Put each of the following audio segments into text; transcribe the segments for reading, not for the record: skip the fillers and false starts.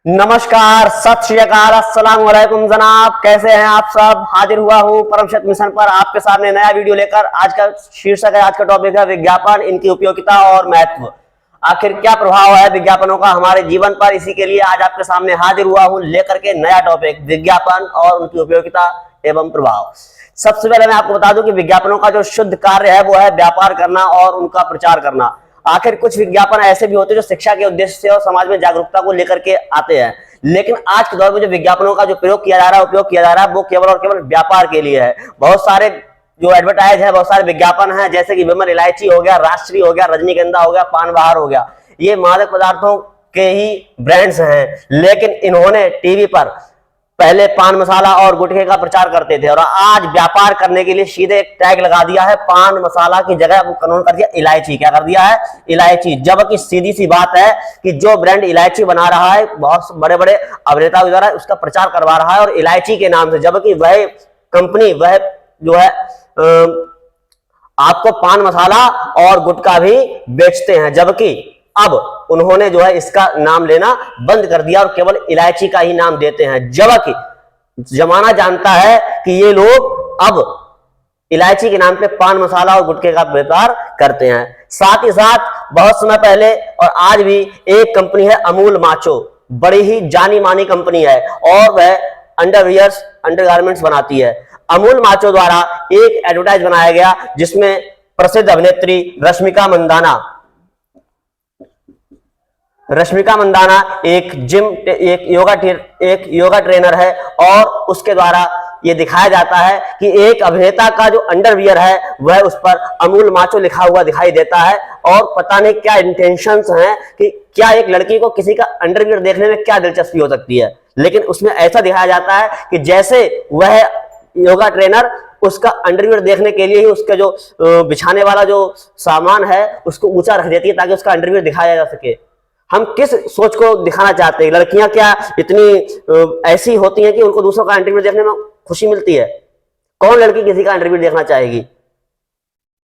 नमस्कार, सत श्री अकाल, अस्सलाम वालेकुम जनाब। कैसे हैं आप सब? हाजिर हुआ हूं परमशत मिशन पर आपके सामने नया वीडियो लेकर। आज का शीर्षक है, आज का टॉपिक है विज्ञापन, इनकी उपयोगिता और महत्व। आखिर क्या प्रभाव है विज्ञापनों का हमारे जीवन पर, इसी के लिए आज आपके सामने हाजिर हुआ हूं लेकर के नया टॉपिक, विज्ञापन और उनकी उपयोगिता एवं प्रभाव। सबसे पहले मैं आपको बता दूं कि विज्ञापनों का जो शुद्ध कार्य है वो है व्यापार करना और उनका प्रचार करना। आखिर कुछ विज्ञापन ऐसे भी होते हैं जो शिक्षा के उद्देश्य से और समाज में जागरूकता को लेकर के आते हैं, लेकिन आज के दौर में जो विज्ञापनों का जो प्रयोग किया जा रहा है, उपयोग किया जा रहा है, वो केवल और केवल व्यापार के लिए है। बहुत सारे जो एडवर्टाइज है, बहुत सारे विज्ञापन है, जैसे कि विमल इलायची हो गया, राष्ट्रीय हो गया, रजनीगंधा हो गया, पान बहार हो गया, ये मादक पदार्थों के ही ब्रांड्स हैं। लेकिन इन्होंने टीवी पर पहले पान मसाला और गुटखे का प्रचार करते थे और आज व्यापार करने के लिए सीधे एक टैग लगा दिया है, पान मसाला की जगह कानून कर दिया इलायची। क्या कर दिया है? इलायची। जबकि सीधी सी बात है कि जो ब्रांड इलायची बना रहा है, बहुत बड़े बड़े अभिनेताओं द्वारा उसका प्रचार करवा रहा है और इलायची के नाम से, जबकि वह कंपनी वह जो है आपको पान मसाला और गुटखा भी बेचते हैं। जबकि अब उन्होंने जो है इसका नाम लेना बंद कर दिया और केवल इलायची का ही नाम देते हैं। जबकि जमाना जानता है कि ये लोग अब इलायची के नाम पे पान मसाला और गुटखे का व्यापार करते हैं। साथ ही साथ बहुत समय पहले और आज भी एक कंपनी है अमूल माचो, बड़ी ही जानी मानी कंपनी है और वह अंडरवियर्स अंडरगारमेंट्स बनाती है। अमूल माचो द्वारा एक एडवर्टाइज बनाया गया जिसमें प्रसिद्ध अभिनेत्री रश्मिका मंदाना एक योगा ट्रेनर है और उसके द्वारा यह दिखाया जाता है कि एक अभिनेता का जो अंडरवियर है वह उस पर अमूल माचो लिखा हुआ दिखाई देता है और पता नहीं क्या इंटेंशंस हैं कि क्या एक लड़की को किसी का अंडरवियर देखने में क्या दिलचस्पी हो सकती है। लेकिन उसमें ऐसा दिखाया जाता है कि जैसे वह योगा ट्रेनर उसका अंडरवियर देखने के लिए ही उसका जो बिछाने वाला जो सामान है उसको ऊंचा रख देती है ताकि उसका अंडरवियर दिखाया जा सके। हम किस सोच को दिखाना चाहते हैं? लड़कियां क्या इतनी ऐसी होती हैं कि उनको दूसरों का अंडरवियर देखने में खुशी मिलती है? कौन लड़की किसी का अंडरवियर देखना चाहेगी?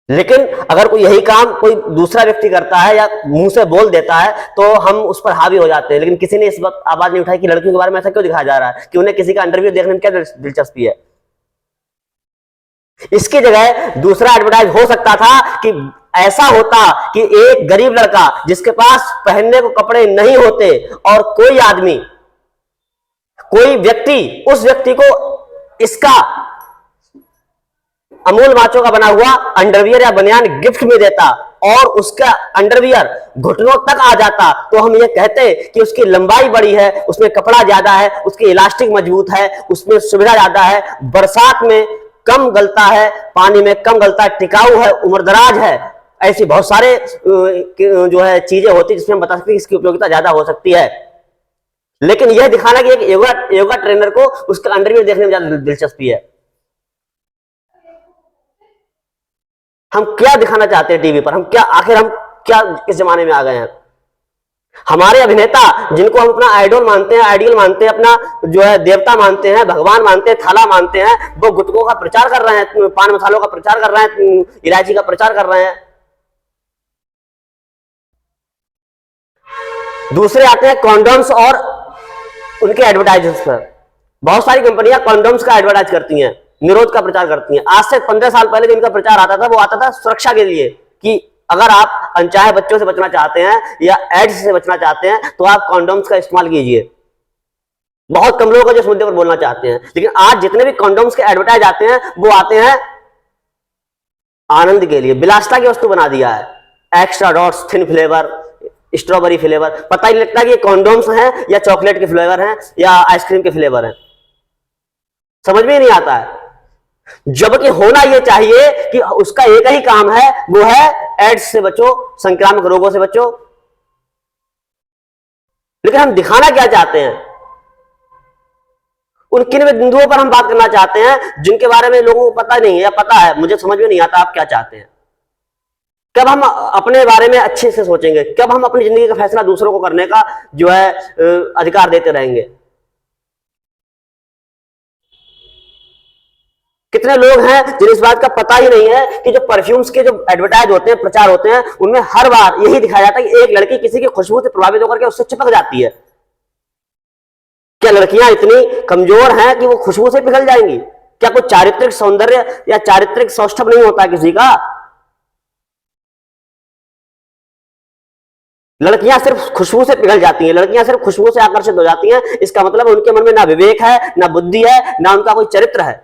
लेकिन अगर कोई यही काम कोई दूसरा व्यक्ति करता है या मुंह से बोल देता है तो हम उस पर हावी हो जाते हैं। लेकिन किसी ने इस बात आवाज नहीं उठाई कि लड़कियों के बारे में ऐसा क्यों दिखाया जा रहा है कि उन्हें किसी का अंडरवियर देखने में क्या दिलचस्पी है। इसकी जगह दूसरा एडवर्टाइज हो सकता था कि ऐसा होता कि एक गरीब लड़का जिसके पास पहनने को कपड़े नहीं होते और कोई आदमी कोई व्यक्ति उस व्यक्ति को इसका अमूल माचो का बना हुआ अंडरवियर या बनियान गिफ्ट में देता और उसका अंडरवियर घुटनों तक आ जाता, तो हम ये कहते कि उसकी लंबाई बड़ी है, उसमें कपड़ा ज्यादा है, उसकी इलास्टिक मजबूत है, उसमें सुविधा ज्यादा है, बरसात में कम गलता है, पानी में कम गलता है, टिकाऊ है, उम्रदराज है। ऐसी बहुत सारे जो है चीजें होती है जिसमें हम बता सकते हैं इसकी उपयोगिता ज्यादा हो सकती है। लेकिन यह दिखाना कि एक योगा ट्रेनर को उसका अंडरवियर देखने में ज्यादा दिलचस्पी है। हम क्या दिखाना चाहते हैं टीवी पर? हम क्या किस जमाने में आ गए हैं? हमारे अभिनेता जिनको हम अपना आइडल मानते हैं, अपना जो है देवता मानते हैं, भगवान मानते हैं, थाला मानते हैं, वो गुटखों का प्रचार कर रहे हैं, पान मसालों का प्रचार कर रहे हैं, इलायची का प्रचार कर रहे हैं। दूसरे आते हैं कॉन्डोम्स और उनके एडवर्टाइजमेंट्स पर। बहुत सारी कंपनियां कॉन्डोम्स का एडवर्टाइज करती हैं, निरोध का प्रचार करती हैं। आज से 15 साल पहले इनका प्रचार आता था, वो आता था सुरक्षा के लिए कि अगर आप अनचाहे बच्चों से बचना चाहते हैं या एड्स से बचना चाहते हैं तो आप कॉन्डोम्स का इस्तेमाल कीजिए। बहुत कम लोग जो इस मुद्दे पर बोलना चाहते हैं, लेकिन आज जितने भी कॉन्डोम्स के एडवर्टाइज आते हैं वो आते हैं आनंद के लिए, विलासिता की वस्तु बना दिया है। Extra dots, thin flavour, strawberry flavour, पता ही नहीं लगता कि ये कॉन्डोम्स हैं या चॉकलेट के फ्लेवर हैं या आइसक्रीम के फ्लेवर हैं, समझ में नहीं आता है। जबकि होना यह चाहिए कि उसका एक ही काम है, वो है एड्स से बचो, संक्रामक रोगों से बचो। लेकिन हम दिखाना क्या चाहते हैं? उन किन बिंदुओं पर हम बात करना चाहते हैं जिनके बारे में लोगों को पता नहीं है या पता है, मुझे समझ में नहीं आता आप क्या चाहते हैं। कब हम अपने बारे में अच्छे से सोचेंगे? कब हम अपनी जिंदगी का फैसला दूसरों को करने का जो है अधिकार देते रहेंगे? कितने लोग हैं जिन्हें इस बात का पता ही नहीं है कि जो परफ्यूम्स के जो एडवर्टाइज होते हैं, प्रचार होते हैं, उनमें हर बार यही दिखाया जाता है कि एक लड़की किसी की खुशबू से प्रभावित होकर के उससे चिपक जाती है। क्या लड़कियां इतनी कमजोर हैं कि वो खुशबू से पिघल जाएंगी? क्या कोई चारित्रिक सौंदर्य या चारित्रिक सौष्ठव नहीं होता किसी का? लड़कियां सिर्फ खुशबू से पिघल जाती हैं, लड़कियां सिर्फ खुशबू से आकर्षित हो जाती हैं। इसका मतलब उनके मन में ना विवेक है, ना बुद्धि है, ना उनका कोई चरित्र है।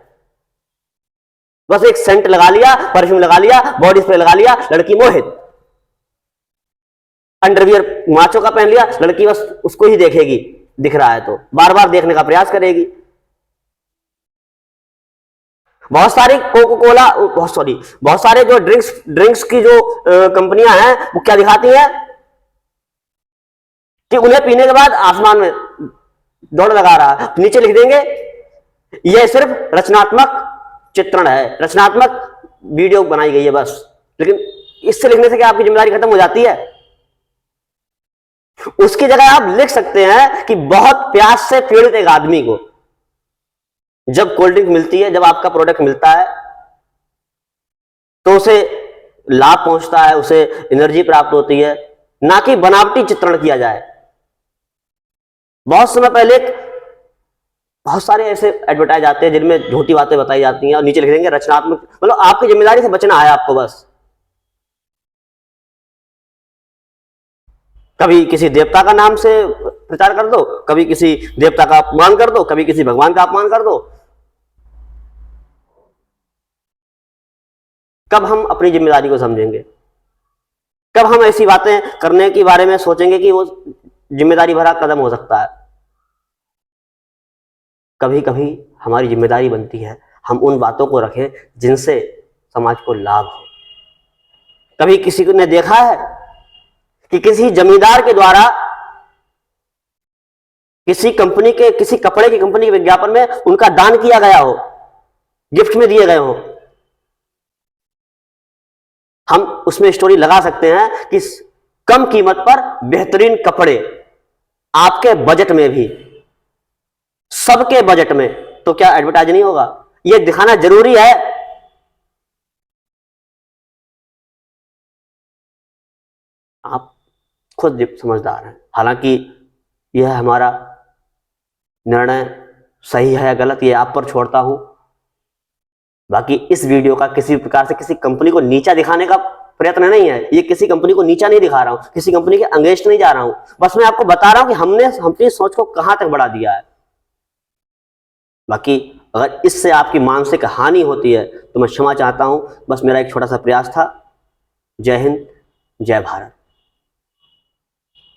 बस एक सेंट लगा लिया, परफ्यूम लगा लिया, बॉडी स्प्रे लगा लिया, लड़की मोहित। अंडरवियर माचो का पहन लिया, लड़की बस उसको ही देखेगी, दिख रहा है तो बार बार देखने का प्रयास करेगी। बहुत सारी कोको कोला, बहुत सारे जो ड्रिंक्स की जो कंपनियां हैं वो क्या दिखाती हैं कि उन्हें पीने के बाद आसमान में दौड़ लगा रहा है, नीचे लिख देंगे यह सिर्फ रचनात्मक चित्रण है, रचनात्मक वीडियो बनाई गई है बस। लेकिन इससे लिखने से क्या आपकी जिम्मेदारी खत्म हो जाती है? उसकी जगह आप लिख सकते हैं कि बहुत प्यास से पीड़ित एक आदमी को जब कोल्ड ड्रिंक मिलती है, जब आपका प्रोडक्ट मिलता है तो उसे लाभ पहुंचता है, उसे एनर्जी प्राप्त होती है, ना कि बनावटी चित्रण किया जाए। बहुत समय पहले बहुत सारे ऐसे एडवर्टाइज आते हैं जिनमें झूठी बातें बताई जाती हैं और नीचे लिख देंगे रचनात्मक। मतलब आपकी जिम्मेदारी से बचना है आपको बस। कभी किसी देवता का नाम से प्रचार कर दो, कभी किसी देवता का अपमान कर दो, कभी किसी भगवान का अपमान कर दो। कब हम अपनी जिम्मेदारी को समझेंगे? कब हम ऐसी बातें करने के बारे में सोचेंगे कि वो जिम्मेदारी भरा कदम हो सकता है? कभी कभी हमारी जिम्मेदारी बनती है हम उन बातों को रखें जिनसे समाज को लाभ हो। कभी किसी ने देखा है कि किसी जमींदार के द्वारा किसी कंपनी के, किसी कपड़े की कंपनी के विज्ञापन में उनका दान किया गया हो, गिफ्ट में दिए गए हो? हम उसमें स्टोरी लगा सकते हैं कि कम कीमत पर बेहतरीन कपड़े आपके बजट में भी, सबके बजट में। तो क्या एडवर्टाइज नहीं होगा? यह दिखाना जरूरी है। आप खुद समझदार हैं। हालांकि यह हमारा निर्णय सही है या गलत ये आप पर छोड़ता हूं। बाकी इस वीडियो का किसी प्रकार से किसी कंपनी को नीचा दिखाने का प्रयत्न नहीं है। ये किसी कंपनी को नीचा नहीं दिखा रहा हूं, किसी कंपनी के अंगेंस्ट नहीं जा रहा हूं। बस मैं आपको बता रहा हूं कि हमने अपनी सोच को कहां तक बढ़ा दिया है। बाकी अगर इससे आपकी मानसिक हानि होती है तो मैं क्षमा चाहता हूं। बस मेरा एक छोटा सा प्रयास था। जय हिंद, जय भारत।